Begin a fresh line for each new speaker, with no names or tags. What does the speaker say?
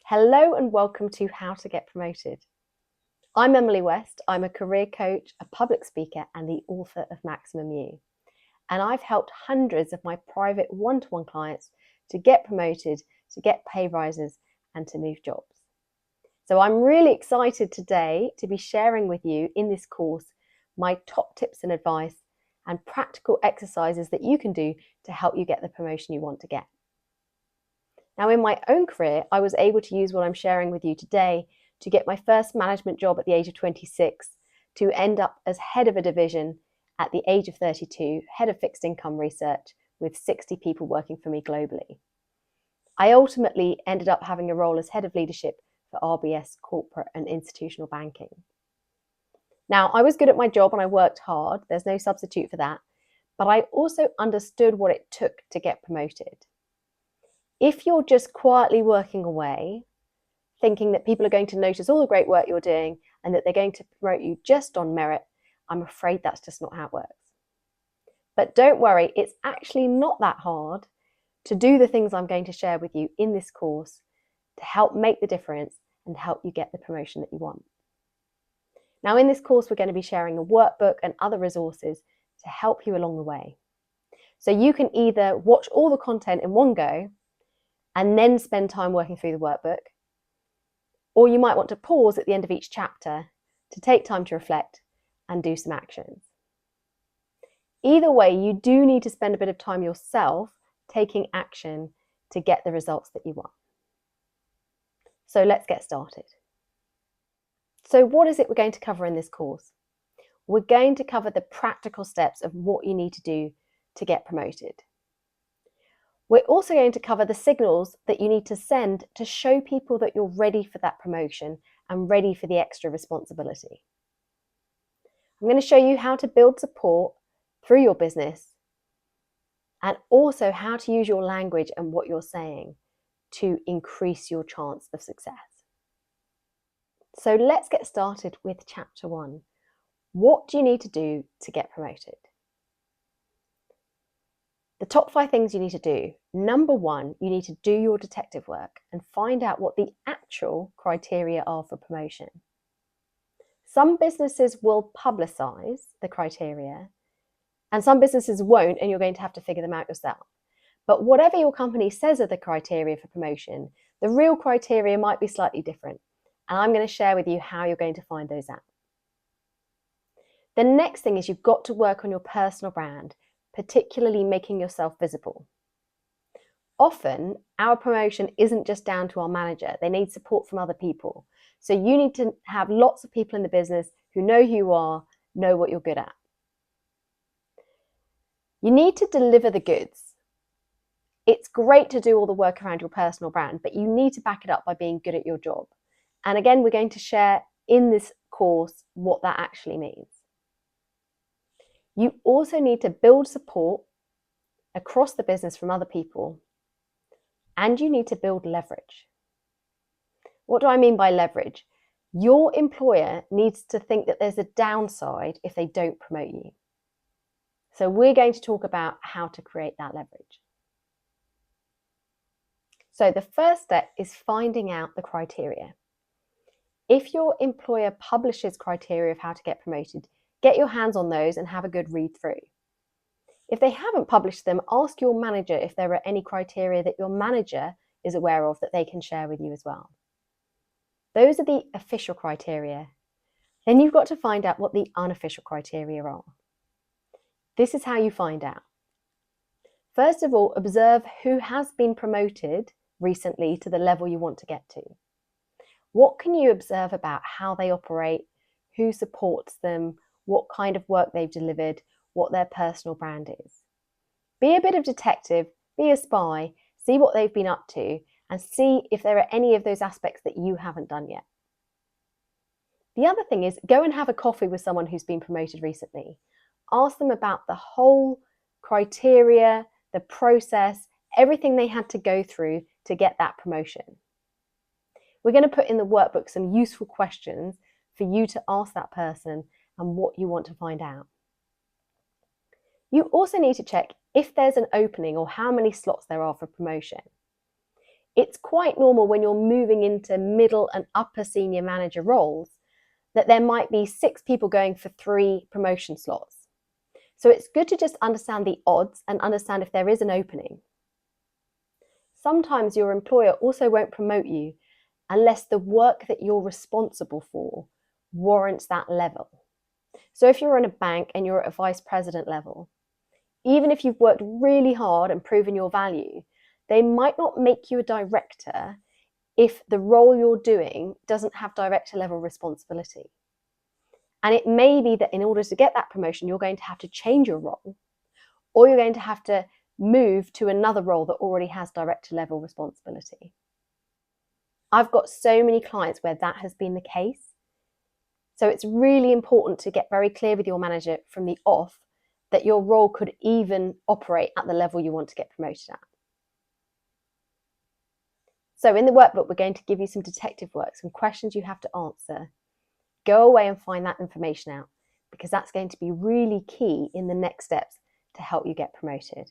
Hello and welcome to How to Get Promoted. I'm Emilie West. I'm a career coach, a public speaker, and the author of Maximum You. And I've helped hundreds of my private one-to-one clients to get promoted, to get pay rises, and to move jobs. So I'm really excited today to be sharing with you in this course my top tips and advice and practical exercises that you can do to help you get the promotion you want to get. Now, in my own career, I was able to use what I'm sharing with you today to get my first management job at the age of 26, to end up as head of a division at the age of 32, head of fixed income research with 60 people working for me globally. I ultimately ended up having a role as head of leadership for RBS corporate and institutional banking. Now, I was good at my job and I worked hard. There's no substitute for that. But I also understood what it took to get promoted. If you're just quietly working away, thinking that people are going to notice all the great work you're doing and that they're going to promote you just on merit, I'm afraid that's just not how it works. But don't worry, it's actually not that hard to do the things I'm going to share with you in this course to help make the difference and help you get the promotion that you want. Now, in this course, we're going to be sharing a workbook and other resources to help you along the way. So you can either watch all the content in one go and then spend time working through the workbook, or you might want to pause at the end of each chapter to take time to reflect and do some actions. Either way, you do need to spend a bit of time yourself taking action to get the results that you want. So let's get started. So what is it we're going to cover in this course? We're going to cover the practical steps of what you need to do to get promoted. We're also going to cover the signals that you need to send to show people that you're ready for that promotion and ready for the extra responsibility. I'm going to show you how to build support through your business and also how to use your language and what you're saying to increase your chance of success. So let's get started with chapter 1. What do you need to do to get promoted? The top 5 things you need to do. Number 1, you need to do your detective work and find out what the actual criteria are for promotion. Some businesses will publicize the criteria and some businesses won't, and you're going to have to figure them out yourself. But whatever your company says are the criteria for promotion, the real criteria might be slightly different. And I'm going to share with you how you're going to find those out. The next thing is you've got to work on your personal brand, particularly making yourself visible. Often, our promotion isn't just down to our manager. They need support from other people. So you need to have lots of people in the business who know who you are, know what you're good at. You need to deliver the goods. It's great to do all the work around your personal brand, but you need to back it up by being good at your job. And again, we're going to share in this course what that actually means. You also need to build support across the business from other people, and you need to build leverage. What do I mean by leverage? Your employer needs to think that there's a downside if they don't promote you. So we're going to talk about how to create that leverage. So the first step is finding out the criteria. If your employer publishes criteria of how to get promoted, get your hands on those and have a good read through. If they haven't published them, ask your manager if there are any criteria that your manager is aware of that they can share with you as well. Those are the official criteria. Then you've got to find out what the unofficial criteria are. This is how you find out. First of all, observe who has been promoted recently to the level you want to get to. What can you observe about how they operate, who supports them, what kind of work they've delivered, what their personal brand is? Be a bit of detective, be a spy, see what they've been up to, and see if there are any of those aspects that you haven't done yet. The other thing is go and have a coffee with someone who's been promoted recently. Ask them about the whole criteria, the process, everything they had to go through to get that promotion. We're going to put in the workbook some useful questions for you to ask that person and what you want to find out. You also need to check if there's an opening or how many slots there are for promotion. It's quite normal when you're moving into middle and upper senior manager roles that there might be 6 people going for 3 promotion slots. So it's good to just understand the odds and understand if there is an opening. Sometimes your employer also won't promote you unless the work that you're responsible for warrants that level. So if you're in a bank and you're at a vice president level, even if you've worked really hard and proven your value, they might not make you a director if the role you're doing doesn't have director level responsibility. And it may be that in order to get that promotion, you're going to have to change your role, or you're going to have to move to another role that already has director level responsibility. I've got so many clients where that has been the case. So it's really important to get very clear with your manager from the off that your role could even operate at the level you want to get promoted at. So in the workbook, we're going to give you some detective work, some questions you have to answer. Go away and find that information out, because that's going to be really key in the next steps to help you get promoted.